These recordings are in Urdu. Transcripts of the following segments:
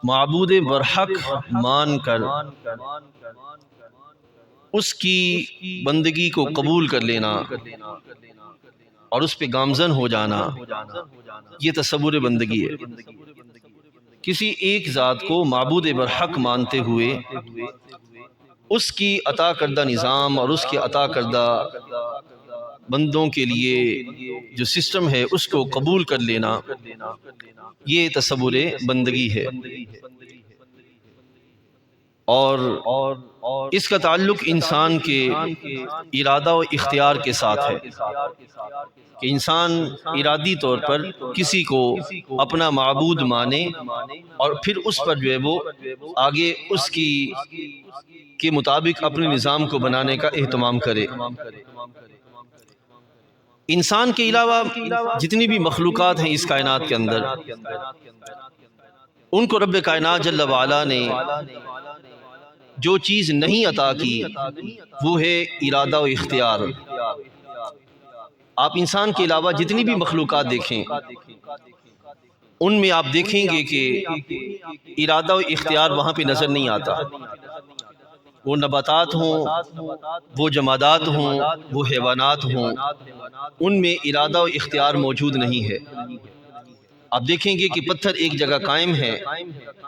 معبود برحق مان کر اس کی بندگی کو قبول کر لینا اور اس پہ گامزن ہو جانا، یہ تصور بندگی ہے۔ کسی ایک ذات کو معبود برحق مانتے ہوئے اس کی عطا کردہ نظام اور اس کی عطا کردہ بندوں کے لیے جو سسٹم ہے اس کو قبول کر لینا، یہ تصور بندگی ہے۔ اور اس کا تعلق انسان کے ارادہ و اختیار کے ساتھ ہے کہ انسان ارادی طور پر کسی کو اپنا معبود مانے اور پھر اس پر جو ہے وہ آگے اس کی کے مطابق اپنے نظام کو بنانے کا اہتمام کرے۔ انسان کے علاوہ جتنی بھی مخلوقات ہیں اس کائنات کے اندر، ان کو رب کائنات جل وعلا نے جو چیز نہیں عطا کی وہ ہے ارادہ و اختیار۔ آپ انسان کے علاوہ جتنی بھی مخلوقات دیکھیں، ان میں آپ دیکھیں گے کہ ارادہ و اختیار وہاں پہ نظر نہیں آتا۔ وہ نباتات ہوں، وہ جمادات ہوں، وہ حیوانات ہوں، ان میں ارادہ و اختیار موجود نہیں ہے۔ آپ دیکھیں گے کہ پتھر ایک جگہ قائم ہے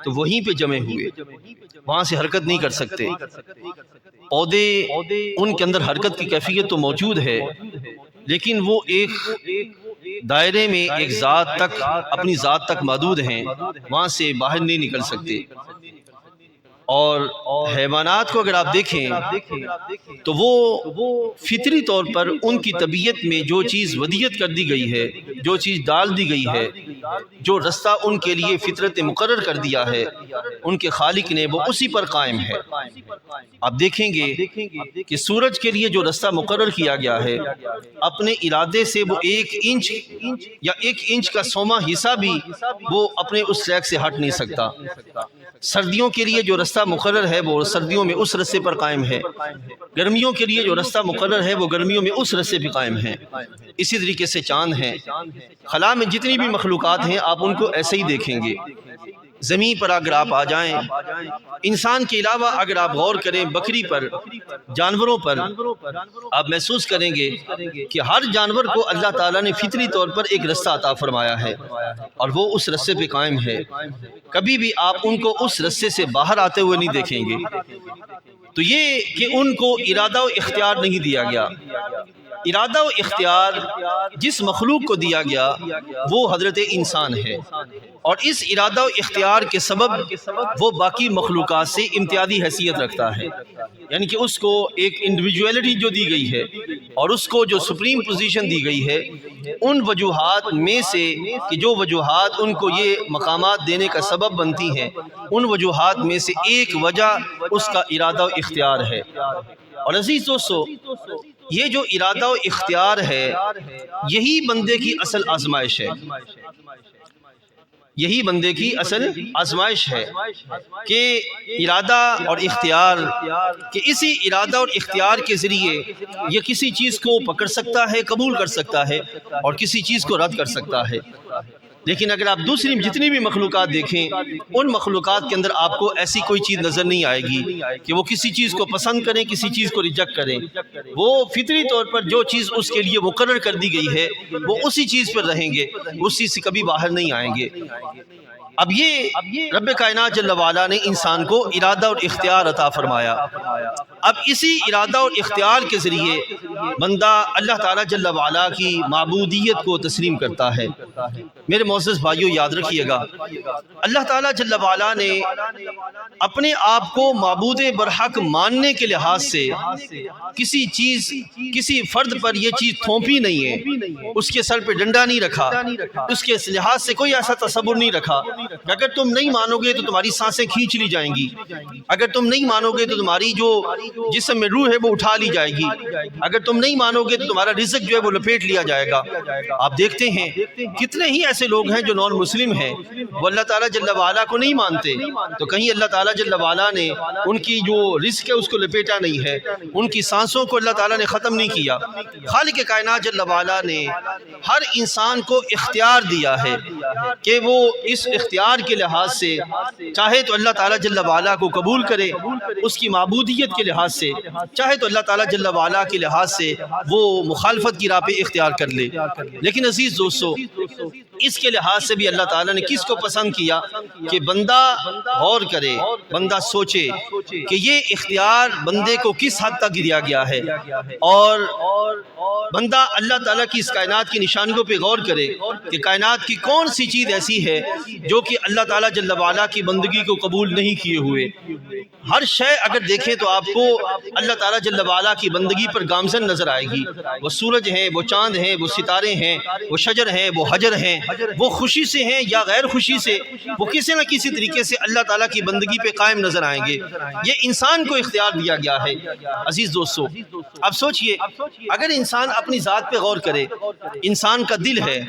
تو وہیں پہ جمے ہوئے، وہاں سے حرکت نہیں کر سکتے۔ پودے، ان کے اندر حرکت کی کیفیت تو موجود ہے، لیکن وہ ایک دائرے میں ایک ذات تک، اپنی ذات تک محدود ہیں، وہاں سے باہر نہیں نکل سکتے۔ اور حیوانات کو اگر آپ دیکھیں تو وہ فطری طور پر ان کی طبیعت میں جو چیز ودیت کر دی گئی ہے، جو چیز ڈال دی گئی ہے، جو رستہ ان کے لیے فطرت مقرر کر دیا ہے ان کے خالق نے، وہ اسی پر قائم ہے۔ آپ دیکھیں گے کہ سورج کے لیے جو رستہ مقرر کیا گیا ہے، اپنے ارادے سے وہ 1 انچ یا 1 انچ کا 100واں حصہ بھی وہ اپنے اس ٹریک سے ہٹ نہیں سکتا۔ سردیوں کے لیے جو رستہ مقرر ہے وہ سردیوں میں اس رستے پر قائم ہے، گرمیوں کے لیے جو رستہ مقرر ہے وہ گرمیوں میں اس رستے پہ قائم ہے۔ اسی طریقے سے چاند ہیں، خلا میں جتنی بھی مخلوقات ہیں آپ ان کو ایسے ہی دیکھیں گے۔ زمین پر اگر آپ آ جائیں، انسان کے علاوہ اگر آپ غور کریں بکری پر، جانوروں پر، آپ محسوس کریں گے کہ ہر جانور کو اللہ تعالیٰ نے فطری طور پر ایک رستہ عطا فرمایا ہے اور وہ اس رستے پہ قائم ہے۔ کبھی بھی آپ ان کو اس رستے سے باہر آتے ہوئے نہیں دیکھیں گے۔ تو یہ کہ ان کو ارادہ و اختیار نہیں دیا گیا۔ ارادہ و اختیار جس مخلوق کو دیا گیا وہ حضرت انسان ہے، اور اس ارادہ و اختیار کے سبب وہ باقی مخلوقات سے امتیازی حیثیت رکھتا ہے، یعنی کہ اس کو ایک انڈیویجویلٹی جو دی گئی ہے اور اس کو جو سپریم پوزیشن دی گئی ہے، ان وجوہات میں سے کہ جو وجوہات ان کو یہ مقامات دینے کا سبب بنتی ہیں، ان وجوہات میں سے ایک وجہ اس کا ارادہ و اختیار ہے۔ اور عزیز دوستو، یہ جو ارادہ و اختیار ہے یہی بندے کی اصل آزمائش ہے، یہی بندے کی اصل آزمائش ہے کہ ارادہ اور اختیار، کہ اسی ارادہ اور اختیار کے ذریعے یہ کسی چیز کو پکڑ سکتا ہے، قبول کر سکتا ہے، اور کسی چیز کو رد کر سکتا ہے۔ لیکن اگر آپ دوسری جتنی بھی مخلوقات دیکھیں، ان مخلوقات کے اندر آپ کو ایسی کوئی چیز نظر نہیں آئے گی کہ وہ کسی چیز کو پسند کریں، کسی چیز کو ریجیکٹ کریں۔ وہ فطری طور پر جو چیز اس کے لیے مقرر کر دی گئی ہے وہ اسی چیز پر رہیں گے، اس چیز سے کبھی باہر نہیں آئیں گے۔ اب یہ رب کائنات جل وعلا نے انسان کو ارادہ اور اختیار عطا فرمایا۔ اب اسی ارادہ اور اختیار کے ذریعے بندہ اللہ تعالیٰ جل وعلا کی معبودیت کو تسلیم کرتا ہے۔ میرے معزز بھائیو، یاد رکھیے گا، اللہ تعالیٰ جل وعلا نے اپنے آپ کو معبود برحق ماننے کے لحاظ سے کسی چیز، کسی فرد پر یہ چیز تھوپی نہیں ہے، اس کے سر پہ ڈنڈا نہیں رکھا، اس کے لحاظ سے کوئی ایسا تصور نہیں رکھا کہ اگر تم نہیں مانو گے تو تمہاری سانسیں کھینچ لی جائیں گی، اگر تم نہیں مانو گے تو تمہاری جو جسم میں روح ہے وہ اٹھا لی جائے گی، اگر تم نہیں مانو گے تو تمہارا رزق جو ہے وہ لپیٹ لیا جائے گا۔ آپ دیکھتے ہیں کتنے ہی ایسے لوگ ہیں جو نان مسلم ہیں، وہ اللہ تعالیٰ جل وعلا کو نہیں مانتے، تو کہیں اللہ تعالیٰ جل وعلا نے ان کی جو رزق ہے اس کو لپیٹا نہیں ہے، ان کی سانسوں کو اللہ تعالیٰ نے ختم نہیں کیا۔ خالق کائنات جل وعلا نے ہر انسان کو اختیار دیا ہے کہ وہ اس اختیار کے لحاظ سے چاہے تو اللہ تعالیٰ جل وعلا کو قبول کرے، اس کی معبودیت کے لحاظ سے، چاہے تو اللہ تعالیٰ جل وعلا کے لحاظ سے وہ مخالفت کی راہ پہ اختیار کر لے۔ لیکن عزیز دوستو، اس کے لحاظ سے بھی اللہ تعالیٰ نے کس کو پسند کیا کہ بندہ غور کرے، بندہ سوچے کہ یہ اختیار بندے کو کس حد تک دیا گیا ہے، اور بندہ اللہ تعالیٰ کی اس کائنات کی نشانیوں پہ غور کرے کہ کائنات کی کون سی چیز ایسی ہے جو کہ اللہ تعالیٰ جل وعلا کی بندگی کو قبول نہیں کیے ہوئے۔ ہر شے اگر دیکھیں تو آپ کو اللہ تعالیٰ جل وعلا کی بندگی پر گامزن نظر آئے گی۔ وہ سورج ہیں، وہ چاند ہیں، وہ ستارے ہیں، وہ شجر ہیں، وہ حجر ہیں، وہ خوشی سے ہیں یا غیر خوشی سے وہ کسی نہ کسی طریقے سے اللہ تعالیٰ کی بندگی پہ قائم نظر آئیں گے۔ یہ انسان کو اختیار دیا گیا ہے۔ عزیز دوستو، اب سوچئے اگر انسان اپنی ذات پہ غور کرے، انسان کا دل ہے،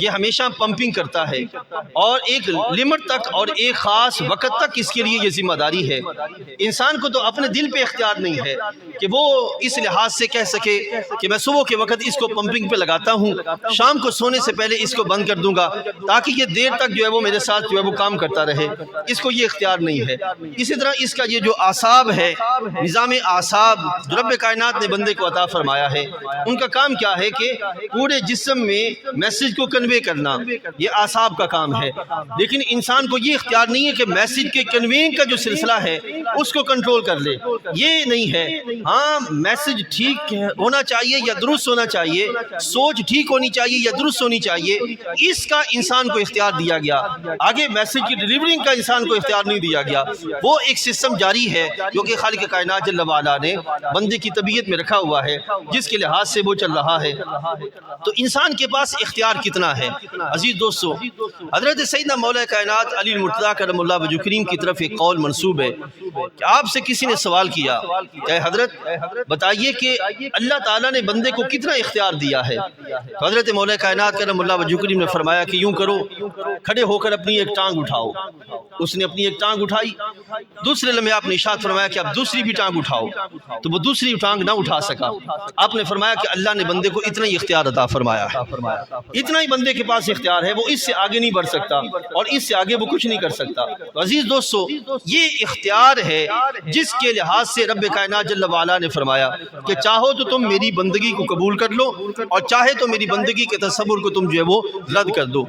یہ ہمیشہ پمپنگ کرتا ہے، اور ایک لمٹ تک اور ایک خاص وقت تک اس کے لیے یہ ذمہ داری ہے۔ انسان کو تو اپنے دل پہ اختیار نہیں ہے کہ وہ اس لحاظ سے کہہ سکے کہ میں صبح کے وقت اس کو پمپنگ پہ لگاتا ہوں، شام کو سونے سے پہلے اس کو بند کر دوں گا تاکہ یہ دیر تک جو ہے وہ میرے ساتھ جو ہے وہ کام کرتا رہے۔ اس کو یہ اختیار نہیں ہے۔ اسی طرح اس کا یہ جو اعصاب ہے، نظام اعصاب جو رب کائنات نے بندے کو عطا فرمایا ہے، ان کا کام کیا ہے کہ پورے جسم میں میسج کو کنوے کرنا، یہ اعصاب کا کام ہے۔ لیکن انسان کو یہ اختیار نہیں ہے کہ میسج کے کنوینگ کا جو سلسلہ ہے اس کو کنٹرول کر لے، یہ نہیں ہے۔ ہاں، میسج ٹھیک ہونا چاہیے یا درست ہونا چاہیے، سوچ ٹھیک ہونی چاہیے یا درست ہونی چاہیے، اس کا انسان کو اختیار دیا گیا۔ آگے میسج کی ڈیلیورنگ کا انسان کو اختیار نہیں دیا گیا۔ وہ ایک سسٹم جاری ہے جو کہ خالق کائنات جل وعلا نے بندے کی طبیعت میں رکھا ہوا ہے، جس کے لحاظ سے وہ چل رہا ہے۔ تو انسان کے پاس اختیار کتنا ہے؟ عزیز دوستو، حضرت سیدنا مولا کائنات علی المرتضیٰ کرم اللہ وجہ کریم کی طرف ایک قول منسوب ہے کہ آپ سے کسی نے سوال کیا کہ حضرت بتائیے کہ اللہ تعالیٰ نے بندے کو کتنا اختیار دیا ہے؟ تو حضرت مولا کائنات کرم اللہ وجہ کریم نے فرمایا کہ یوں کرو، کھڑے ہو کر اپنی ایک ٹانگ اٹھاؤ۔ اس نے اپنی ایک ٹانگ اٹھائی، دوسرے لمحے آپ نے ارشاد فرمایا کہ اب دوسری بھی ٹانگ اٹھاؤ، تو وہ دوسری ٹانگ نہ اٹھا سکا۔ آپ نے فرمایا کہ اللہ نے بندے کو اتنا ہی اختیار عطا فرمایا ہے، اتنا ہی بندے کے پاس اختیار ہے، وہ اس سے آگے نہیں بڑھ سکتا اور اس سے آگے وہ کچھ نہیں کر سکتا۔ تو عزیز دوستو، یہ اختیار ہے جس کے لحاظ سے رب کائنات جل وعلا نے فرمایا کہ چاہو تو تم میری بندگی کو قبول کر لو اور چاہے تو میری بندگی کے تصور کو تم جو ہے وہ رد کر دو۔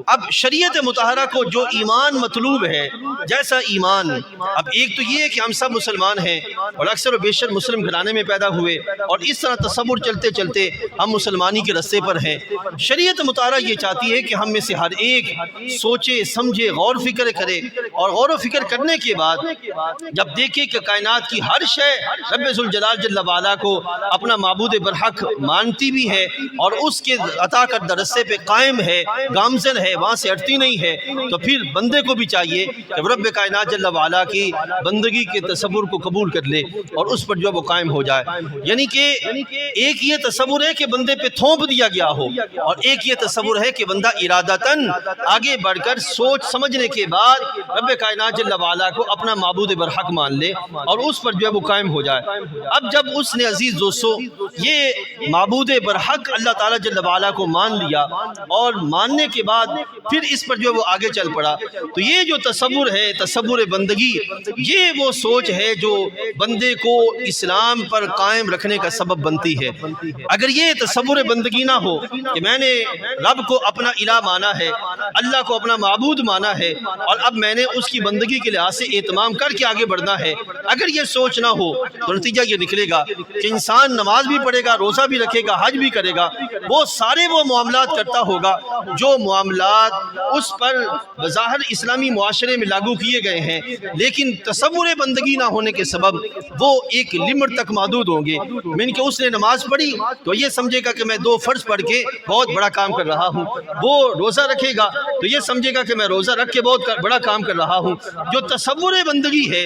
اب شریعت مطہرہ کو جو ایمان مطلوب ہے، جیسا ایمان، اب ایک تو یہ ہے کہ ہم سب مسلمان ہیں اور اکثر و بیشتر مسلم گھرانے میں پیدا ہوئے اور اس طرح تصور چلتے چلتے ہم مسلمانی کے رستے پر ہیں۔ شریعت مطہرہ یہ چاہتی ہے کہ ہم میں سے ہر ایک سوچے سمجھے، غور فکر کرے، اور غور و فکر کرنے کے بعد جب دیکھے کہ کائنات کی ہر شے رب ذوالجلال جل وعلا کو اپنا معبود برحق مانتی بھی ہے اور اس کے عطا کردہ رستے پہ قائم ہے، گامزن ہے، وہاں سے ہٹتی نہیں ہے، تو پھر بندے کو بھی چاہیے کہ رب کائنات جل وعلا کی بندگی کے تصور کو قبول کر لے اور اس پر جو وہ قائم ہو جائے۔ یعنی کہ ایک یہ تصور ہے کہ بندے پہ تھوپ دیا گیا ہو، اور ایک یہ تصور ہے کہ بندہ ارادتاً آگے بڑھ کر سوچ سمجھنے کے بعد رب کائنات جل وعلا کو اپنا معبود برحق مان لے اور اس پر جو ہے وہ قائم ہو جائے۔ اب جب اس نے عزیز دوستو یہ معبود برحق اللہ تعالیٰ جل وعلا کو مان لیا اور ماننے کے بعد پھر اس پر جو ہے وہ آگے چل پڑا، تو یہ جو تصور ہے، تصور بندگی، یہ وہ سوچ ہے جو بندے کو اسلام پر قائم رکھنے کا سبب بنتی ہے۔ اگر یہ تصور بندگی نہ ہو کہ میں نے رب کو اپنا الہ مانا ہے، اللہ کو اپنا معبود مانا ہے اور اب میں نے اس کی بندگی کے لحاظ سے اہتمام کر کے آگے بڑھنا ہے، اگر یہ سوچ نہ ہو تو نتیجہ یہ نکلے گا کہ انسان نماز بھی پڑھے گا، روزہ بھی رکھے گا، حج بھی کرے گا، وہ سارے وہ معاملات کرتا ہوگا جو معاملات اس پر بظاہر اسلامی معاشرے میں لاگو کیے گئے ہیں، لیکن تصور بندگی نہ ہونے کے سبب وہ ایک لمٹ تک محدود ہوں گے۔ من کہ اس نے نماز پڑھی تو یہ سمجھے گا کہ میں 2 فرض پڑھ کے بہت بڑا کام کر رہا ہوں، وہ روزہ رکھے گا تو یہ سمجھے گا کہ میں روزہ رکھ کے بہت بڑا کام کر رہا ہوں۔ جو تصور بندگی ہے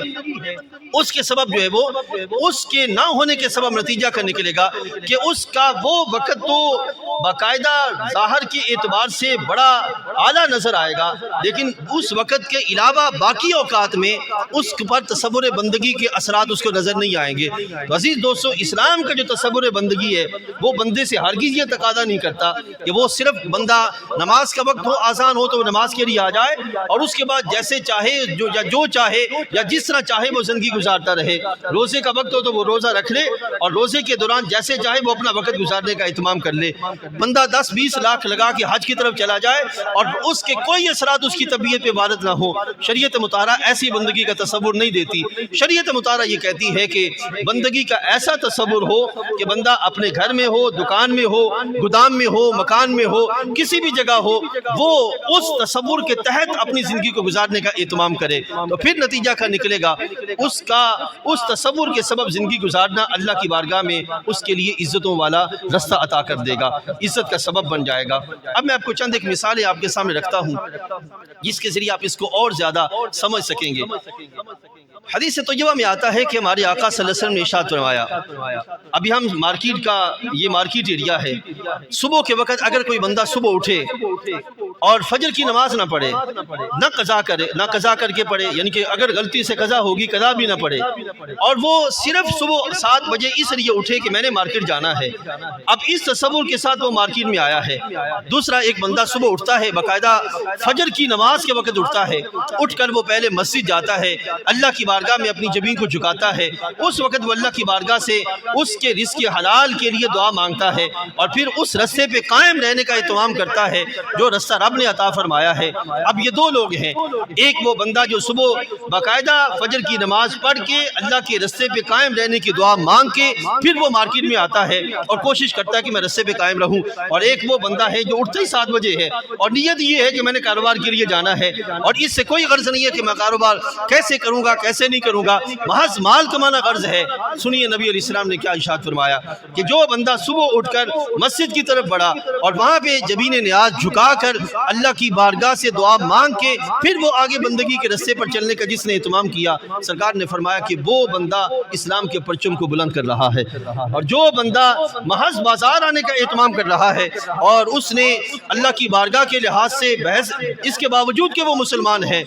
اس کے سبب جو ہے وہ اس کے نہ ہونے کے سبب نتیجہ کا نکلے گا کہ اس کا وہ وقت تو باقاعدہ ظاہر کے اعتبار سے بڑا اعلیٰ نظر آئے گا، لیکن اس وقت کے علاوہ باقی اوقات میں اس پر تصور بندگی کے اثرات اس کو نظر نہیں آئیں گے۔ تو عزیز دوستو، اسلام کا جو تصور بندگی ہے وہ بندے سے ہرگز یہ تقاضا نہیں کرتا کہ وہ صرف بندہ نماز کا وقت ہو، آذان ہو تو وہ نماز کے لیے آ جائے اور اس کے بعد جیسے چاہے جو چاہے یا جس طرح چاہے وہ زندگی گزارتا رہے۔ روزے کا وقت ہو تو وہ روزہ رکھ لے اور روزے کے دوران جیسے چاہے وہ اپنا وقت گزارنے کا اہتمام کر لے۔ بندہ 10-20 لاکھ لگا کے حج کی طرف چلا جائے اور اس کے کوئی اثرات اس کی طبیعت پہ وارد نہ ہو، شریعت مطہرہ ایسی بندگی کا تصور نہیں دیتی۔ شریعت مطہرہ یہ کہتی ہے کہ بندگی کا ایسا تصور ہو کہ بندہ اپنے گھر میں ہو، دکان میں ہو، گودام میں ہو، مکان میں ہو، کسی بھی جگہ ہو، وہ اس تصور کے تحت اپنی زندگی کو گزارنے کا اہتمام کرے، تو پھر نتیجہ کا نکلے گا اس تصور کے سبب زندگی گزارنا اللہ کی بارگاہ میں اس کے لیے عزتوں والا رستہ عطا کر دے گا، عزت کا سبب بن جائے گا۔ اب میں آپ کو چند ایک مثالیں آپ کے سامنے رکھتا ہوں جس کے ذریعے آپ اس کو اور زیادہ سمجھ سکیں گے۔ حدیث طیبہ میں آتا ہے کہ ہمارے آقا صلی اللہ علیہ وسلم نے ارشاد فرمایا، ابھی ہم یہ مارکیٹ ایریا ہے، صبح کے وقت اگر کوئی بندہ صبح اٹھے اور فجر کی نماز نہ پڑھے، نہ قضا کر کے پڑھے، یعنی کہ اگر غلطی سے قضا ہوگی قضا بھی نہ پڑھے، اور وہ صرف صبح 7 بجے اس لیے اٹھے کہ میں نے مارکیٹ جانا ہے، اب اس تصور کے ساتھ وہ مارکیٹ میں آیا ہے۔ دوسرا ایک بندہ صبح اٹھتا ہے، باقاعدہ فجر کی نماز کے وقت اٹھتا ہے، اٹھ کر وہ پہلے مسجد جاتا ہے، اللہ کی بارگاہ میں اپنی جبین کو جھکاتا ہے، اس وقت وہ اللہ کی بارگاہ سے اس کے رزق حلال کے لیے دعا مانگتا ہے اور پھر اس رستے پہ قائم رہنے کا اہتمام کرتا ہے جو رستہ رب نے عطا فرمایا ہے۔ اب یہ دو لوگ ہیں، ایک وہ بندہ جو صبح باقاعدہ فجر کی نماز پڑھ کے اللہ کے رستے پہ قائم رہنے کی دعا مانگ کے پھر وہ مارکیٹ میں آتا ہے اور کوشش کرتا ہے کہ میں رستے پہ قائم رہوں، اور ایک وہ بندہ ہے جو اٹھتے ہی 7 بجے ہے اور نیت یہ ہے کہ میں نے کاروبار کے لیے جانا ہے اور اس سے کوئی غرض نہیں ہے کہ میں کاروبار کیسے کروں گا کیسے نہیں کروں گا، محض مال کمانا غرض ہے۔ سنیے نبی علیہ السلام نے کیا ارشاد فرمایا کہ جو بندہ صبح اٹھ کر مسجد کی طرف بڑھا اور وہاں پہ جبین نیاز جھکا کر اللہ کی بارگاہ سے دعا مانگ کے پھر وہ آگے بندگی کے رستے پر چلنے کا جس نے اہتمام کیا، سرکار نے فرمایا کہ وہ بندہ اسلام کے پرچم کو بلند کر رہا ہے، اور جو بندہ محض بازار آنے کا اہتمام کر رہا ہے اور اس نے اللہ کی بارگاہ کے لحاظ سے بحث اس کے باوجود کہ وہ مسلمان ہے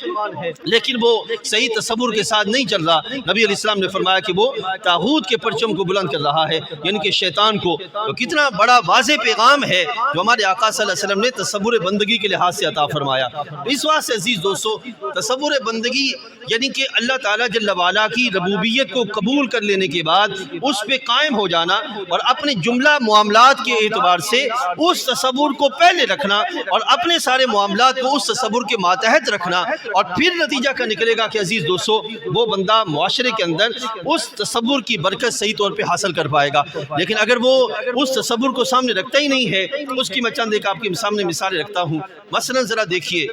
لیکن وہ صحیح تصور کے ساتھ نہیں چل رہا، نبی علیہ السلام نے فرمایا کہ وہ طاغوت کے پرچم کو بلند کر رہا ہے، یعنی کہ شیطان کو۔ تو کتنا بڑا واضح پیغام ہے جو ہمارے آقا صلی اللہ علیہ وسلم نے تصور بندگی کے لحاظ سے عطا فرمایا۔ اس واسطے عزیز دوستو، تصور بندگی یعنی کہ اللہ تعالیٰ جل وعلا کی ربوبیت کو قبول کر لینے کے بعد اس پہ قائم ہو جانا اور اپنے جملہ معاملات کے اعتبار سے اس تصور کو پہلے رکھنا اور اپنے سارے معاملات کو اس تصور کے ماتحت رکھنا، اور پھر نتیجہ کا نکلے گا کہ عزیز دوستو وہ بندہ معاشرے کے اندر اس تصور کی برکت صحیح طور پہ حاصل کر پائے گا۔ لیکن اگر وہ اس تصور کو سامنے رکھتا ہی نہیں ہے، اس کی میں چند ایک آپ کے سامنے مثالیں رکھتا ہوں۔ مثلا ذرا دیکھیے،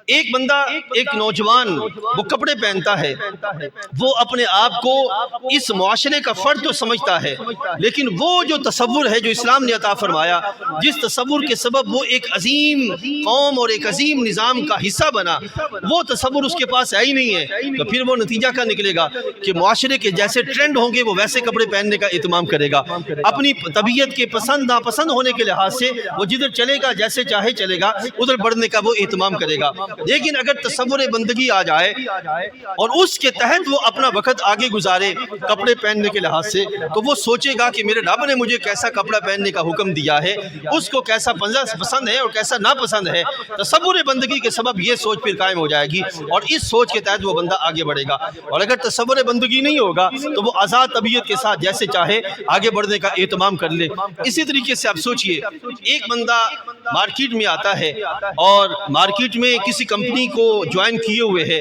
ایک بندہ، ایک نوجوان وہ کپڑے پہنتا ہے، وہ اپنے آپ کو اس معاشرے کا فرد تو سمجھتا ہے، لیکن وہ جو تصور ہے جو اسلام نے عطا فرمایا، جس تصور کے سبب وہ ایک عظیم قوم اور ایک عظیم نظام کا حصہ بنا، وہ تصور اس کے پاس ہے ہی نہیں ہے، تو پھر وہ نتیجہ کا نکلے گا کہ معاشرے کے جیسے ٹرینڈ ہوں گے وہ ویسے کپڑے پہننے کا اہتمام کرے گا، اپنی طبیعت کے پسند ناپسند ہونے کے لحاظ سے وہ جدھر چلے گا جیسے چاہے چلے گا، ادھر بڑھنے کا وہ اہتمام کرے گا۔ لیکن اگر تصور بندگی آ جائے اور اس کے تحت وہ اپنا وقت آگے گزارے کپڑے پہننے کے لحاظ سے، تو وہ سوچے گا کہ میرے رب نے مجھے کیسا کپڑا پہننے کا حکم دیا ہے، اس کو کیسا پسند ہے اور کیسا ناپسند ہے۔ تصور بندگی کے سبب یہ سوچ پھر قائم ہو جائے گی اور اس سوچ کے تحت وہ بندہ آگے بڑھے گا، اور اگر تصور بندگی نہیں ہوگا تو وہ آزاد طبیعت کے ساتھ جیسے چاہے آگے بڑھنے کا اہتمام کر لے۔ اسی طریقے سے آپ سوچئے، ایک بندہ مارکیٹ میں آتا ہے اور مارکیٹ میں کسی کمپنی کو جوائن کیے ہوئے ہے،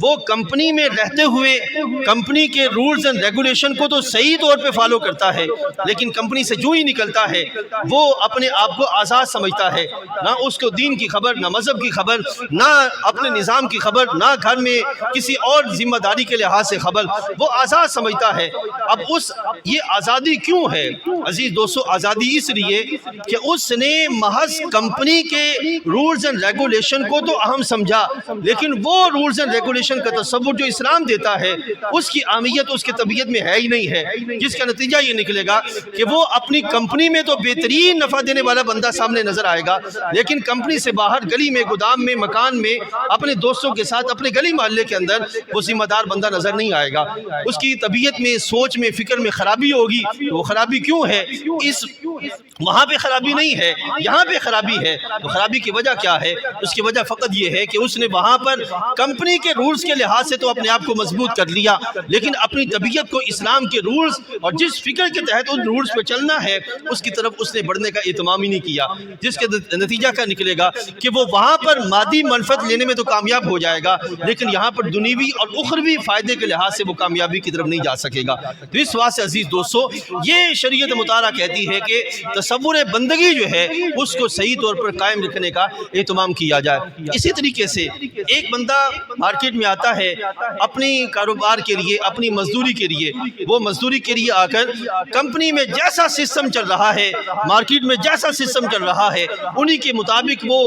وہ کمپنی میں رہتے ہوئے کمپنی کے رولز اینڈ ریگولیشن کو تو صحیح طور پہ فالو کرتا ہے، لیکن کمپنی سے جو ہی نکلتا ہے وہ اپنے آپ کو آزاد سمجھتا ہے، نہ اس کو دین کی خبر، نہ مذہب کی خبر، نہ اپنے نظام کی خبر، نہ گھر میں کسی اور ذمہ داری کے لحاظ سے خبر، وہ آزاد سمجھتا ہے۔ اب یہ آزادی کیوں ہے عزیز دوستو؟ آزادی اس لیے کہ اس نے محض کمپنی کے رولز اینڈ ریگولیشن کو تو اہم کم سمجھا، لیکن وہ رولز اینڈ ریگولیشن کا تصور جو اسلام دیتا ہے اس کی اہمیت اس کی طبیعت میں ہے ہی نہیں ہے، جس کا نتیجہ یہ نکلے گا کہ وہ اپنی کمپنی میں تو بہترین نفع دینے والا بندہ سامنے نظر آئے گا، لیکن کمپنی سے باہر گلی میں، گودام میں، مکان میں، اپنے دوستوں کے ساتھ، اپنے گلی محلے کے اندر وہ ذمہ دار بندہ نظر نہیں آئے گا۔ اس کی طبیعت میں، سوچ میں، فکر میں خرابی ہوگی۔ تو وہ خرابی کیوں ہے؟ وہاں پہ خرابی نہیں ہے، یہاں پہ خرابی ہے۔ تو خرابی کی وجہ کیا ہے؟ اس کی وجہ فقط یہ ہے کہ اس نے وہاں پر کمپنی کے رولز کے لحاظ سے تو اپنے آپ کو مضبوط کر لیا، لیکن اپنی طبیعت کو اسلام کے رولز اور جس فکر کے تحت ان رولز پہ چلنا ہے اس کی طرف اس نے بڑھنے کا اہتمام ہی نہیں کیا، جس کے نتیجہ کا نکلے گا کہ وہ وہاں پر مادی منفعت لینے میں تو کامیاب ہو جائے گا، لیکن یہاں پر دنیوی اور اخروی فائدے کے لحاظ سے وہ کامیابی کی طرف نہیں جا سکے گا۔ تو اس واسطے عزیز دوستو، یہ شریعت مطالعہ کہتی ہے کہ تصور بندگی جو ہے اس کو صحیح طور پر قائم رکھنے کا اہتمام کیا جائے۔ اسی طریقے سے ایک بندہ مارکیٹ میں آتا ہے اپنی کاروبار کے لیے، اپنی مزدوری کے لیے، وہ مزدوری کے لیے آ کر کمپنی میں جیسا سسٹم چل رہا ہے، مارکیٹ میں جیسا سسٹم چل رہا ہے، انہی کے مطابق وہ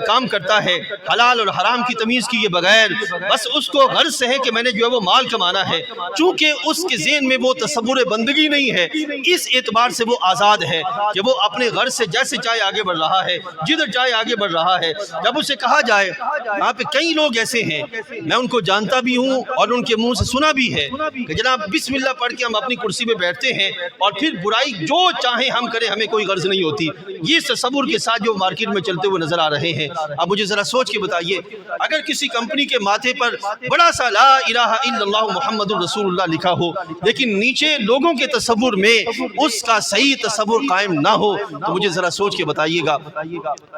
کام کرتا ہے، حلال اور حرام کی تمیز کیے بغیر۔ بس اس کو غرض سے ہے کہ میں نے جو ہے وہ مال کمانا ہے، چونکہ اس کے ذہن میں وہ تصور بندگی نہیں ہے، اس اعتبار سے وہ آزاد ہے کہ وہ اپنے غرض سے جیسے چاہے آگے بڑھ رہا ہے، جدھر چاہے آگے بڑھ رہا ہے۔ جب اسے کہا جائے، یہاں پہ کئی لوگ ایسے ہیں، میں ان کو جانتا بھی ہوں اور ان کے منہ سے سنا بھی ہے کہ جناب بسم اللہ پڑھ کے ہم اپنی کرسی پہ بیٹھتے ہیں اور پھر برائی جو چاہیں ہم کریں، ہمیں کوئی غرض نہیں ہوتی۔ یہ تصور کے ساتھ جو مارکیٹ میں چلتے ہوئے نظر آ رہے ہیں۔ اب مجھے ذرا سوچ کے بتائیے، اگر کسی کمپنی کے ماتھے پر بڑا سا لا الہ الا اللہ محمد الرسول اللہ لکھا ہو، لیکن نیچے لوگوں کے تصور میں اس کا صحیح تصور قائم نہ ہو، تو مجھے ذرا سوچ کے بتائیے گا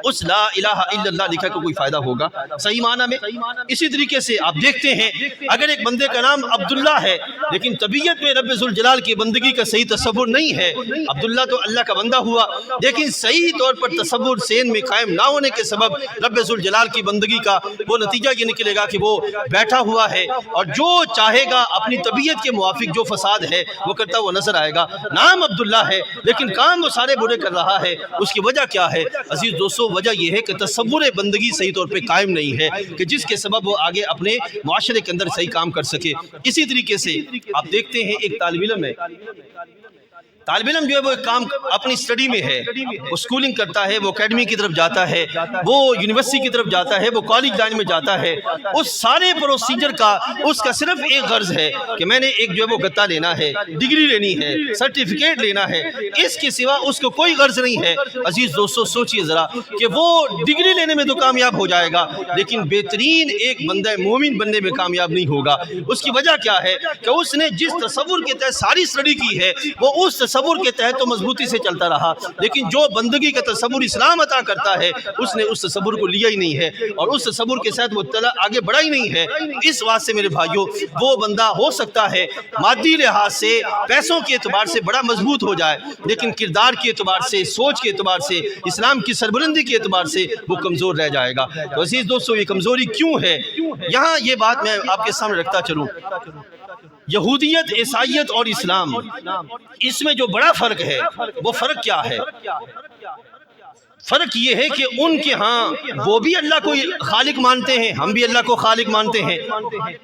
اس لا الہ الا اللہ لکھا کو کوئی فائدہ ہوگا صحیح معنی میں؟ اسی طریقے سے آپ دیکھتے ہیں اگر ایک بندے کا نام عبداللہ ہے لیکن طبیعت میں رب ذوالجلال کی بندگی کا صحیح تصور نہیں ہے، عبداللہ تو اللہ کا بندہ ہوا لیکن صحیح طور پر تصور ذہن میں قائم نہ ہونے کے سبب رب ذوالجلال کی بندگی کا وہ نتیجہ یہ نکلے گا کہ وہ بیٹھا ہوا ہے اور جو چاہے گا اپنی طبیعت کے موافق جو فساد ہے وہ کرتا ہوا نظر آئے گا۔ نام عبداللہ ہے لیکن کام وہ سارے برے کر رہا ہے۔ اس کی وجہ کیا ہے عزیز دوستو؟ وجہ یہ ہے کہ تصور بندگی صحیح طور پہ قائم نہیں ہے کہ جس کے سبب وہ آگے اپنے معاشرے کے اندر صحیح کام کر سکے۔ اسی طریقے سے آپ دیکھتے ہیں ایک طالب علم ہے، طالب علم جو ہے وہ ایک کام اپنی سٹڈی میں ہے، وہ سکولنگ کرتا ہے، وہ اکیڈمی کی طرف جاتا ہے، وہ یونیورسٹی کی طرف جاتا ہے، وہ کالج لائن میں جاتا ہے۔ اس سارے پروسیجر کا اس کا صرف ایک غرض ہے کہ میں نے ایک جو ہے وہ گتا لینا ہے، ڈگری لینی ہے، سرٹیفکیٹ لینا ہے، اس کے سوا اس کو کوئی غرض نہیں ہے۔ عزیز دوستو سوچئے ذرا کہ وہ ڈگری لینے میں تو کامیاب ہو جائے گا لیکن بہترین ایک بندہ مومن بننے میں کامیاب نہیں ہوگا۔ اس کی وجہ کیا ہے کہ اس نے جس تصور کے تحت ساری سٹڈی کی ہے وہ اس تصور کے تحت تو مضبوطی سے چلتا رہا، لیکن جو بندگی کا تصور اسلام عطا کرتا ہے اس نے اس تصور کو لیا ہی نہیں ہے اور اس تصور کے ساتھ وہ آگے بڑھا ہی نہیں ہے۔ اس واسطے میرے بھائیوں وہ بندہ ہو سکتا ہے مادی لحاظ سے، پیسوں کے اعتبار سے بڑا مضبوط ہو جائے لیکن کردار کے اعتبار سے، سوچ کے اعتبار سے، اسلام کی سربلندی کے اعتبار سے وہ کمزور رہ جائے گا۔ تو عزیز دوستو یہ کمزوری کیوں ہے؟ یہاں یہ بات میں آپ کے سامنے رکھتا چلوں، یہودیت، عیسائیت اور اسلام، اس میں جو بڑا فرق ہے وہ فرق کیا ہے؟ فرق یہ ہے کہ ان کے ہاں وہ بھی اللہ کو خالق مانتے ہیں، ہم بھی اللہ کو خالق مانتے ہیں۔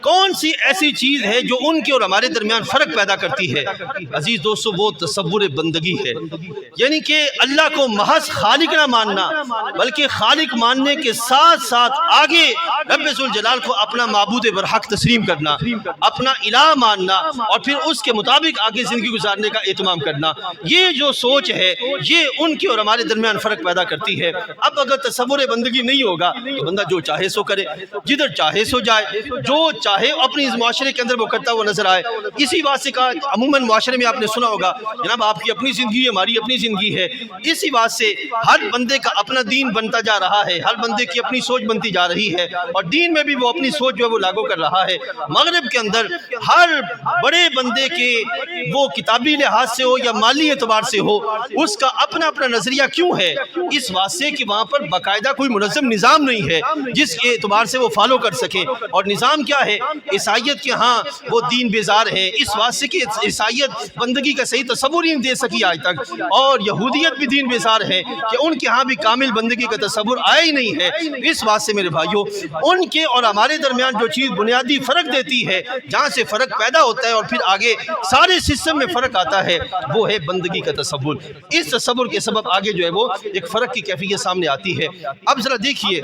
کون سی ایسی چیز ہے جو ان کے اور ہمارے درمیان فرق پیدا کرتی ہے؟ عزیز دوستو وہ تصور بندگی ہے، یعنی کہ اللہ کو محض خالق نہ ماننا بلکہ خالق ماننے کے ساتھ ساتھ آگے رب ذوالجلال کو اپنا معبود برحق تسلیم کرنا، اپنا الہ ماننا اور پھر اس کے مطابق آگے زندگی گزارنے کا اہتمام کرنا۔ یہ جو سوچ ہے یہ ان کے اور ہمارے درمیان فرق پیدا کرتی ہے۔ اب اگر تصور بندگی نہیں ہوگا تو بندہ جو چاہے سو کرے، جدھر چاہے سو جائے، جو چاہے اپنی اس معاشرے کے اندر وہ کرتا ہوا نظر آئے۔ اسی بات سے کہا عموماً معاشرے میں آپ نے سنا ہوگا جناب آپ کی اپنی زندگی ہے، ہماری اپنی زندگی ہے۔ اسی بات سے ہر بندے کا اپنا دین بنتا جا رہا ہے، ہر بندے کی اپنی سوچ بنتی جا رہی ہے اور دین میں بھی وہ اپنی سوچ جو ہے وہ لاگو کر رہا ہے۔ مغرب کے اندر ہر بڑے بندے کے وہ کتابی لحاظ سے ہو یا مالی اعتبار سے ہو اس کا اپنا اپنا نظریہ کیوں ہے؟ اس اس واسطے کہ وہاں پر باقاعدہ کوئی منظم نظام نہیں ہے جس کے اعتبار سے وہ فالو کر سکیں. اور نظام کیا ہے؟ عیسائیت کے ہاں وہ دین بیزار ہے اس واسطے کہ عیسائیت بندگی کا صحیح تصور ہی نہیں دے سکی آج تک, اور یہودیت بھی دین بیزار ہے کہ ان کے ہاں بھی کامل بندگی کا تصور آیا ہی نہیں ہے. اس واسطے میرے بھائیوں ان کے اور ہمارے درمیان جو چیز بنیادی فرق دیتی ہے, جہاں سے فرق پیدا ہوتا ہے اور پھر آگے سارے سسٹم میں فرق آتا ہے, وہ ہے بندگی کا تصور. اس تصور کے سبب آگے جو ہے وہ ایک فرق کی کیفیت سامنے آتی ہے. اب ذرا دیکھیے,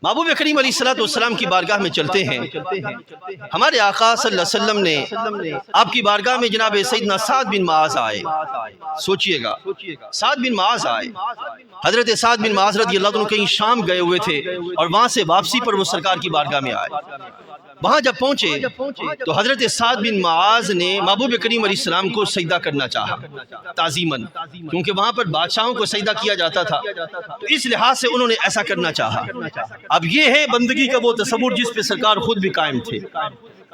محبوب کریم علیہ السلام کی بارگاہ میں چلتے ہیں. ہمارے آقا صلی اللہ علیہ وسلم نے آپ کی بارگاہ میں جناب سیدنا سعد بن معاذ آئے. سوچئے گا, سعد بن معاذ آئے. حضرت سعد بن معاذ رضی اللہ عنہ کہیں شام گئے ہوئے تھے اور وہاں سے واپسی پر وہ سرکار کی بارگاہ میں آئے. وہاں جب پہنچے تو حضرت سعد بن معاذ نے محبوب کریم علیہ السلام کو سجدہ کرنا چاہا تعظیماً, کیونکہ وہاں پر بادشاہوں کو سجدہ کیا جاتا تھا, تو اس لحاظ سے انہوں نے ایسا کرنا چاہا. اب یہ ہے بندگی کا وہ تصور جس پہ سرکار خود بھی قائم تھے,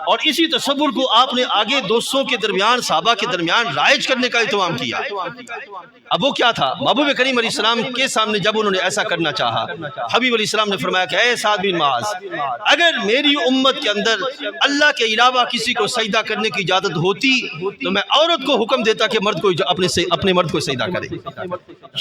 اور اسی تصور کو آپ نے آگے دوستوں کے درمیان صحابہ کے درمیان رائج کرنے کا اہتمام کیا. اب وہ کیا تھا؟ محبوب کریم علیہ السلام کے سامنے جب انہوں نے ایسا کرنا چاہا, حبیب علیہ السلام نے فرمایا کہ اے سعد بن معاذ, اگر میری امت کے اندر اللہ کے علاوہ کسی کو سجدہ کرنے کی اجازت ہوتی تو میں عورت کو حکم دیتا کہ مرد کو اپنے مرد کو سجدہ کرے.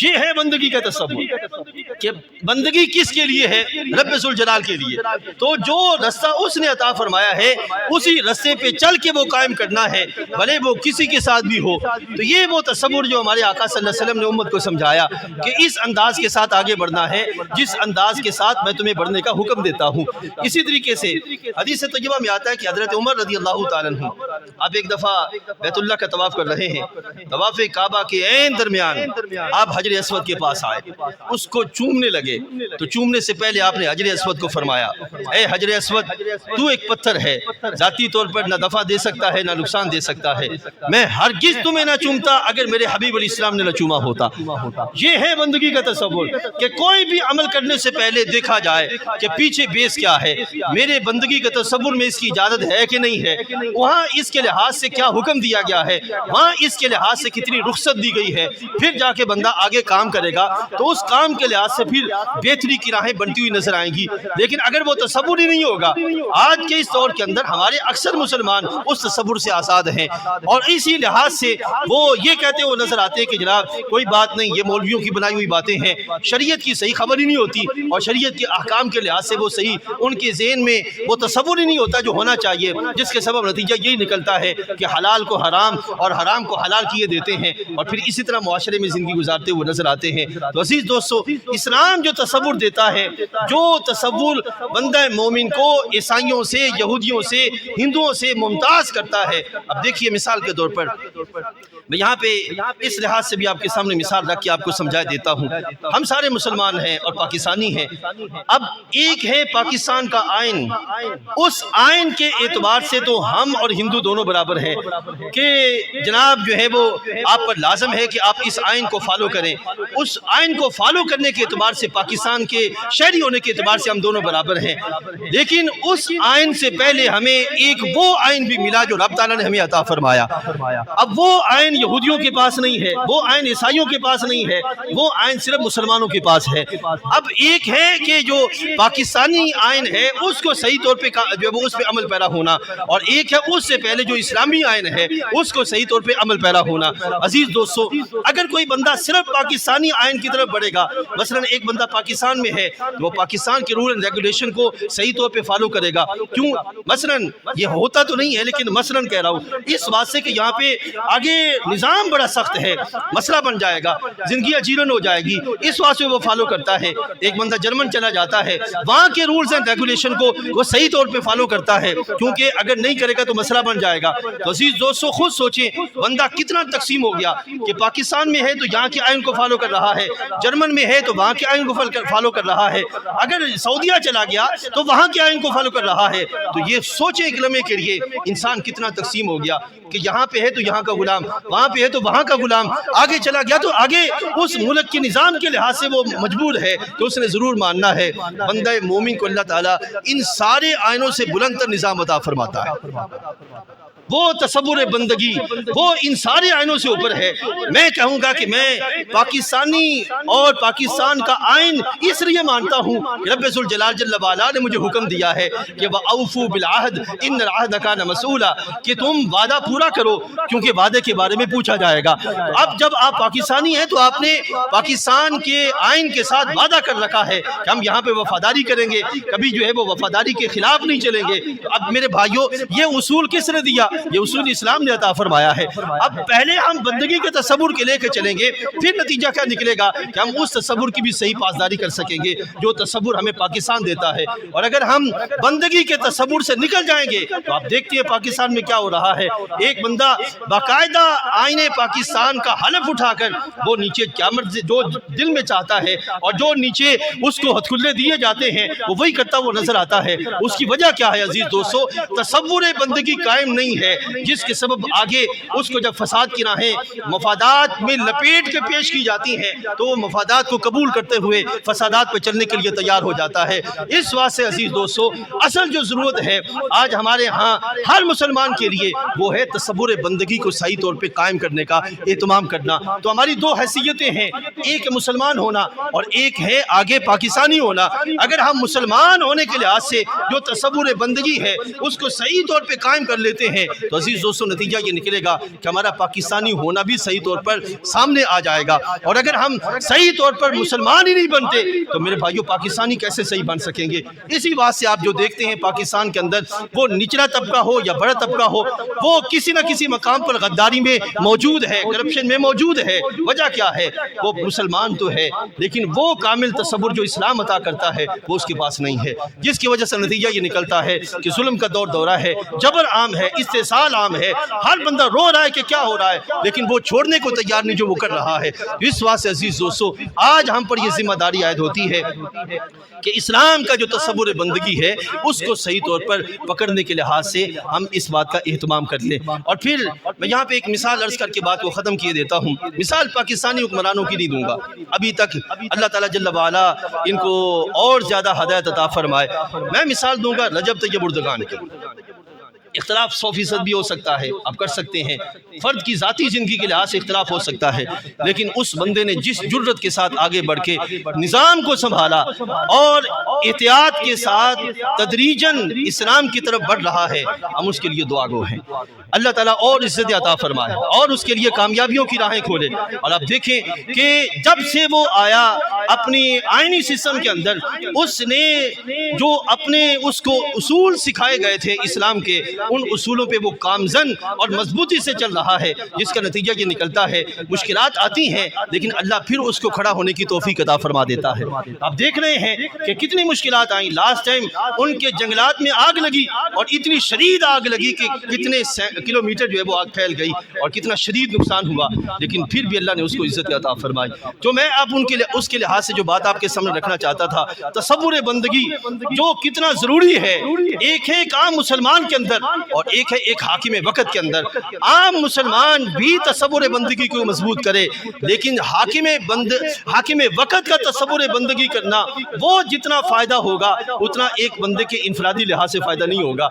یہ ہے بندگی کا تصور کہ بندگی کس کے لیے ہے؟ رب ذوالجلال کے لیے. تو جو رستہ اس نے عطا فرمایا ہے اسی رستے پہ چل کے وہ قائم کرنا ہے, بھلے وہ کسی کے ساتھ بھی ہو. تو یہ وہ تصور جو ہمارے آقا صلی اللہ علیہ وسلم نے امت کو سمجھایا کہ اس انداز کے ساتھ آگے بڑھنا ہے جس انداز کے ساتھ میں تمہیں بڑھنے کا حکم دیتا ہوں. اسی طریقے سے حدیث طیبہ میں آتا ہے کہ حضرت عمر رضی اللہ تعالیٰ عنہ آپ ایک دفعہ بیت اللہ کا طواف کر رہے ہیں. طواف کعبہ کے عین درمیان آپ حجر اسود کے پاس آئے, اس کو چومنے لگے. تو چومنے سے پہلے آپ نے حجر اسود کو فرمایا, اے حجر اسود, تو ایک پتھر ہے, ذاتی طور پر نہ دفع دے سکتا ہے نہ نقصان دے سکتا ہے. میں ہرگز تمہیں نہ چومتا اگر میرے حبیب علیہ السلام نے نہ چوما ہوتا. یہ ہے بندگی کا تصور کہ کوئی بھی عمل کرنے سے پہلے دیکھا جائے کہ پیچھے بیس کیا ہے, میرے بندگی کا تصور میں اس کی اجازت ہے کہ نہیں ہے, وہاں اس کے لحاظ سے کیا حکم دیا گیا ہے, وہاں اس کے لحاظ سے کتنی رخصت دی گئی ہے. پھر جا کے بندہ آگے کام کرے گا تو اس کام کے لحاظ سے پھر بہتری کی راہیں بنتی ہوئی نظر آئیں گی. لیکن اگر وہ تصور ہی نہیں ہوگا, آج کے اس دور کے اندر ہمارے اکثر مسلمان اس تصور سے آزاد ہیں, اور اسی لحاظ سے وہ یہ کہتے ہوئے نظر آتے ہیں کہ جناب کوئی بات نہیں, یہ مولویوں کی بنائی ہوئی باتیں ہیں, شریعت کی صحیح خبر ہی نہیں ہوتی, اور شریعت کے احکام کے لحاظ سے وہ صحیح ان کے ذہن میں وہ تصور ہی نہیں ہوتا جو ہونا چاہیے, جس کے سبب نتیجہ یہی نکلتا ہے کہ حلال کو حرام اور حرام کو حلال کیے دیتے ہیں, اور پھر اسی طرح معاشرے میں زندگی گزارتے ہوئے نظر آتے ہیں. تو عزیز دوستو, اسلام جو تصور دیتا ہے, جو تصور بندہ مومن کو عیسائیوں سے, یہودیوں سے, ہندوؤں سے ممتاز کرتا ہے. اب دیکھیے مثال کے طور پر میں یہاں پہ اس لحاظ سے بھی آپ کے سامنے مثال رکھ کے آپ کو سمجھا دیتا ہوں. ہم سارے مسلمان ہیں اور پاکستانی ہیں. اب ایک ہے پاکستان کا آئین, اس آئین کے اعتبار سے تو ہم اور ہندو دونوں برابر ہیں کہ جناب جو ہے وہ آپ پر لازم ہے کہ آپ اس آئین کو فالو کریں. اس آئین کو فالو کرنے کے اعتبار سے, پاکستان کے شہری ہونے کے اعتبار سے ہم دونوں برابر ہیں. لیکن اس آئین سے پہلے ہمیں ایک وہ آئین بھی ملا جو رب تعالیٰ نے ہمیں عطا فرمایا. اب وہ آئین یہودیوں کے پاس نہیں ہے, وہ آئین عیسائیوں کے پاس نہیں ہے, وہ آئین صرف مسلمانوں کے پاس ہے. اب ایک ہے کہ جو پاکستانی آئین ہے اس کو صحیح طور پہ جو وہ اس پہ عمل پیرا ہونا, اور ایک ہے اس سے پہلے جو اسلامی آئین ہے اس کو صحیح طور پہ عمل پیرا ہونا. عزیز دوستو, اگر کوئی بندہ صرف پاکستانی آئین کی طرف بڑھے گا, مثلا ایک بندہ پاکستان میں ہے تو وہ پاکستان کے رول اینڈ ریگولیشن کو صحیح طور پہ فالو کرے گا. کیوں؟ مثلا یہ ہوتا تو نہیں ہے لیکن مثلا کہہ رہا ہوں, اس بات سے کہ یہاں پہ آگے نظام بڑا سخت ہے, مسئلہ بن جائے گا, زندگی اجیرن ہو جائے گی, اس واسطے وہ فالو کرتا ہے. ایک بندہ جرمن چلا جاتا ہے, وہاں کے رولز اینڈ ریگولیشن کو وہ صحیح طور پہ فالو کرتا ہے, کیونکہ اگر نہیں کرے گا تو مسئلہ بن جائے گا. تو عزیز دوستو, خود سوچیں بندہ کتنا تقسیم ہو گیا کہ پاکستان میں ہے تو یہاں کے آئین کو فالو کر رہا ہے, جرمن میں ہے تو وہاں کے آئین کو فالو کر رہا ہے, اگر سعودیہ چلا گیا تو وہاں کے آئین کو فالو کر رہا ہے. تو یہ سوچیں ایک لمحے کے لیے انسان کتنا تقسیم ہو گیا کہ یہاں پہ ہے تو یہاں کا غلام, وہاں پہ ہے تو وہاں کا غلام, آگے چلا گیا تو آگے اس ملک کے نظام کے لحاظ سے وہ مجبور ہے تو اس نے ضرور ماننا ہے. بندہ مومن کو اللہ تعالیٰ ان سارے آئینوں سے بلند تر نظام عطا فرماتا ہے. وہ تصور بندگی وہ ان سارے آئینوں سے اوپر ہے۔ میں کہوں گا کہ میں پاکستانی اور پاکستان کا آئین اس لیے مانتا ہوں کہ رب ذوالجلال جل وعلا نے مجھے حکم دیا ہے کہ وَأَوْفُوا بِالْعَهْدِ إِنَّ الْعَهْدَ كَانَ مَسْئُولًا، کہ تم وعدہ پورا کرو کیونکہ وعدے کے بارے میں پوچھا جائے گا۔ اب جب آپ پاکستانی ہیں تو آپ نے پاکستان کے آئین کے ساتھ وعدہ کر رکھا ہے کہ ہم یہاں پہ وفاداری کریں گے، کبھی جو ہے وہ وفاداری کے خلاف نہیں چلیں گے۔ اب میرے بھائیوں، یہ اصول کس نے دیا؟ یہ اصول اسلام نے عطا فرمایا ہے۔ اب پہلے ہم بندگی کے تصور کے لے کے چلیں گے، پھر نتیجہ کیا نکلے گا کہ ہم اس تصور کی بھی صحیح پاسداری کر سکیں گے جو تصور ہمیں پاکستان دیتا ہے۔ اور اگر ہم بندگی کے تصور سے نکل جائیں گے تو آپ دیکھتے ہیں پاکستان میں کیا ہو رہا ہے۔ ایک بندہ باقاعدہ آئین پاکستان کا حلف اٹھا کر وہ نیچے کیا مرضی جو دل میں چاہتا ہے اور جو نیچے اس کو ہتھ کھلے دیے جاتے ہیں وہ وہی کرتا وہ نظر آتا ہے۔ اس کی وجہ کیا ہے عزیز دوستو؟ تصور بندگی قائم نہیں ہے، جس کے سبب آگے اس کو جب فساد کی راہیں مفادات میں لپیٹ کے پیش کی جاتی ہیں تو وہ مفادات کو قبول کرتے ہوئے فسادات پہ چلنے کے لیے تیار ہو جاتا ہے۔ اس واسطے عزیز دوستو اصل جو ضرورت ہے آج ہمارے ہاں ہر مسلمان کے لیے وہ ہے تصور بندگی کو صحیح طور پہ قائم کرنے کا اہتمام کرنا۔ تو ہماری دو حیثیتیں ہیں، ایک مسلمان ہونا اور ایک ہے آگے پاکستانی ہونا۔ اگر ہم مسلمان ہونے کے لحاظ سے جو تصور بندگی ہے اس کو صحیح طور پہ قائم کر لیتے ہیں تو عزیز دوستو نتیجہ یہ نکلے گا کہ ہمارا پاکستانی ہونا بھی صحیح طور پر سامنے آ جائے گا۔ اور اگر ہم صحیح طور پر مسلمان ہی نہیں بنتے تو میرے بھائیوں پاکستانی کیسے صحیح بن سکیں گے؟ اسی بات سے آپ جو دیکھتے ہیں پاکستان کے اندر وہ نچلا طبقہ ہو یا بڑا طبقہ ہو وہ کسی نہ کسی مقام پر غداری میں موجود ہے، کرپشن میں موجود ہے۔ وجہ کیا ہے؟ وہ مسلمان تو ہے لیکن وہ کامل تصور جو اسلام عطا کرتا ہے وہ اس کے پاس نہیں ہے، جس کی وجہ سے نتیجہ یہ نکلتا ہے کہ ظلم کا دور دورہ ہے، جبر عام ہے، استحصال عام ہے، ہر بندہ رو رہا ہے کہ کیا ہو رہا ہے لیکن وہ چھوڑنے کو تیار نہیں جو وہ کر رہا ہے۔ اس واسطے عزیز دوستو آج ہم پر یہ ذمہ داری عائد ہوتی ہے کہ اسلام کا جو تصور بندگی ہے اس کو صحیح طور پر پکڑنے کے لحاظ سے ہم اس بات کا اہتمام کر لیں۔ اور پھر میں یہاں پہ ایک مثال عرض کر کے بات کو ختم کیے دیتا ہوں۔ مثال پاکستانی حکمرانوں کی نہیں دوں گا، ابھی تک اللہ تعالیٰ جل وعلا ان کو اور زیادہ ہدایت عطا فرمائے۔ میں مثال دوں گا رجب طیب اردگان کی۔ اختلاف 100% بھی ہو سکتا ہے، آپ کر سکتے ہیں، فرد کی ذاتی زندگی کے لحاظ سے اختلاف ہو سکتا ہے، لیکن اس بندے نے جس جرت کے ساتھ آگے بڑھ کے نظام کو سنبھالا اور احتیاط کے ساتھ تدریجاً اسلام کی طرف بڑھ رہا ہے، ہم اس کے لیے دعا گو ہیں۔ اللہ تعالیٰ اور عزت عطا فرمائے اور اس کے لیے کامیابیوں کی راہیں کھولے۔ اور آپ دیکھیں کہ جب سے وہ آیا اپنی آئینی سسٹم کے اندر اس نے جو اپنے اس کو اصول سکھائے گئے تھے اسلام کے، ان اصولوں پہ وہ کامزن اور مضبوطی سے چل رہا ہے، جس کا نتیجہ یہ نکلتا ہے مشکلات آتی ہیں لیکن اللہ پھر اس کو کھڑا ہونے کی توفیق عطا فرما دیتا ہے۔ آپ دیکھ رہے ہیں کہ کتنی مشکلات آئیں، لاسٹ ٹائم ان کے جنگلات میں آگ لگی اور اتنی شدید آگ لگی کہ کتنے کلومیٹر جو ہے وہ آگ پھیل گئی اور کتنا شدید نقصان ہوا، لیکن پھر بھی اللہ نے اس کو عزت عطا فرمائی۔ تو میں اب اس کے لحاظ سے جو بات آپ کے سامنے رکھنا چاہتا تھا، تصور بندگی جو کتنا ضروری ہے، ایک ہے ایک عام مسلمان کے اندر اور ایک ہے ایک حاکم وقت کے اندر۔ عام مسلمان بھی تصور بندگی کو مضبوط کرے لیکن حاکم وقت کا تصور بندگی کرنا وہ جتنا فائدہ ہوگا اتنا ایک بندے کے انفرادی لحاظ سے فائدہ نہیں ہوگا۔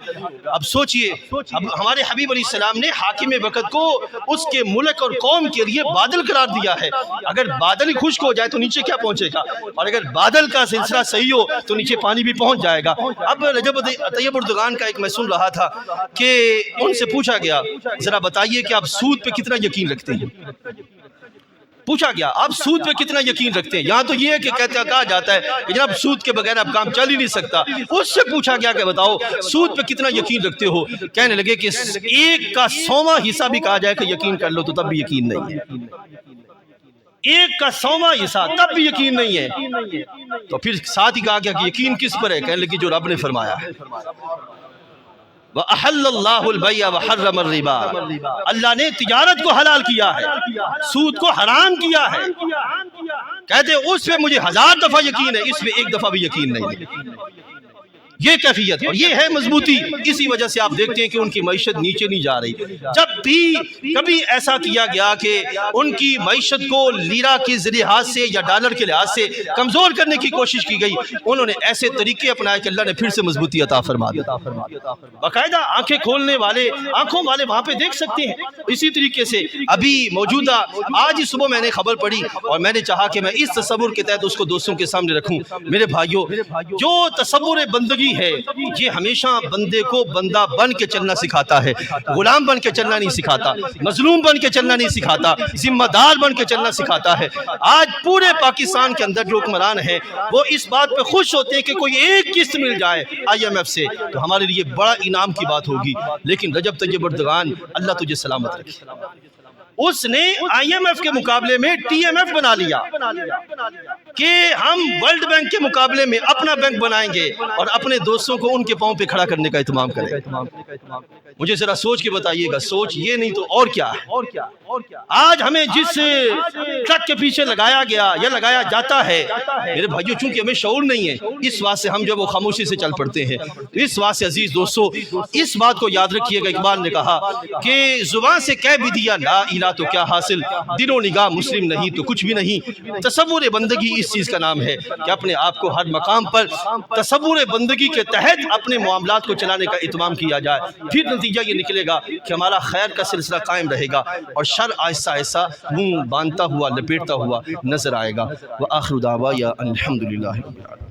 اب سوچئے، اب ہمارے حبیب علیہ السلام نے حاکم وقت کو اس کے ملک اور قوم کے لیے بادل قرار دیا ہے۔ اگر بادل ہی خشک ہو جائے تو نیچے کیا پہنچے گا، اور اگر بادل کا سلسلہ صحیح ہو تو نیچے پانی بھی پہنچ جائے گا۔ اب رجب طیب اردگان کا ایک میں سن رہا تھا کہ ان سے پوچھا گیا ذرا بتائیے کہ آپ سود پہ کتنا یقین رکھتے ہیں؟ پوچھا گیا آپ سود پہ کتنا یقین رکھتے ہیں؟ یہاں تو یہ ہے کہ کہا جاتا ہے کہ جناب سود کے بغیر اب کام چل ہی نہیں سکتا۔ اس سے پوچھا گیا کہ بتاؤ سود پہ کتنا یقین رکھتے ہو؟ کہنے لگے کہ 1 کا 100واں حصہ بھی کہا جائے کہ یقین کر لو تو تب بھی یقین نہیں ہے، 1 کا 100واں حصہ تب بھی یقین نہیں ہے۔ تو پھر ساتھ ہی کہا گیا کہ یقین کس پر ہے؟ کہنے لگے جو رب نے فرمایا ہے، وَأَحَلَّ اللَّهُ الْبَيْعَ وَحَرَّمَ الرِّبَا، اللہ نے تجارت کو حلال کیا ہے، سود کو حرام کیا ہے۔ کہتے اس پہ مجھے 1000 دفعہ یقین ہے، اس پہ 1 دفعہ بھی یقین نہیں ہے۔ یہ کیفیت ہے اور یہ ہے مضبوطی. اسی وجہ سے آپ دیکھتے ہیں کہ ان کی معیشت نیچے نہیں جا رہی. جب بھی کبھی ایسا کیا گیا کہ ان کی معیشت کو لیرا کے لحاظ سے یا ڈالر کے لحاظ سے کمزور کرنے کی کوشش کی گئی, انہوں نے ایسے طریقے اپنائے کہ اللہ نے پھر سے مضبوطی عطا فرما دی. باقاعدہ آنکھیں کھولنے والے, آنکھوں والے وہاں پہ دیکھ سکتے ہیں. اسی طریقے سے ابھی موجودہ آج صبح میں نے خبر پڑھی اور میں نے چاہا کہ میں اس تصور کے تحت اس کو دوستوں کے سامنے رکھوں. میرے بھائیوں, جو تصور بندگی ہے یہ ہمیشہ بندے کو بندہ بن کے چلنا سکھاتا ہے, غلام بن کے چلنا نہیں سکھاتا, مظلوم بن کے چلنا نہیں سکھاتا, ذمہ دار بن کے چلنا سکھاتا ہے. آج پورے پاکستان کے اندر جو حکمران ہیں وہ اس بات پہ خوش ہوتے ہیں کہ کوئی ایک قسط مل جائے IMF سے تو ہمارے لیے بڑا انعام کی بات ہوگی. لیکن رجب طیب اردگان اللہ تجھے سلامت رکھے, اس نے IMF کے مقابلے میں TMF بنا لیا کہ ہم ورلڈ بینک کے مقابلے میں اپنا بینک بنائیں گے اور اپنے دوستوں کو ان کے پاؤں پہ کھڑا کرنے کا اہتمام کریں گے. مجھے ذرا سوچ کے بتائیے گا, سوچ یہ نہیں تو اور کیا ہے. آج ہمیں جس ٹرک کے پیچھے لگایا گیا یا لگایا جاتا ہے, میرے بھائیوں چونکہ ہمیں شعور نہیں ہے اس بات سے ہم جب وہ خاموشی سے چل پڑتے ہیں. اس بات سے عزیز دوستو اس بات کو یاد رکھیے گا, اقبال نے کہا کہ زبان سے کہہ بھی دیا لا الہ تو کیا حاصل, دل و نگاہ مسلم نہیں تو کچھ بھی نہیں. تصور بندگی اس چیز کا نام ہے کہ اپنے آپ کو ہر مقام پر تصور بندگی کے تحت اپنے معاملات کو چلانے کا اہتمام کیا جائے. پھر نتیجہ یہ نکلے گا کہ ہمارا خیر کا سلسلہ قائم رہے گا اور شر آہستہ آہستہ منہ باندھتا ہوا لپیٹتا ہوا نظر آئے گا. وآخر دعوایا الحمدللہ رب العالمین.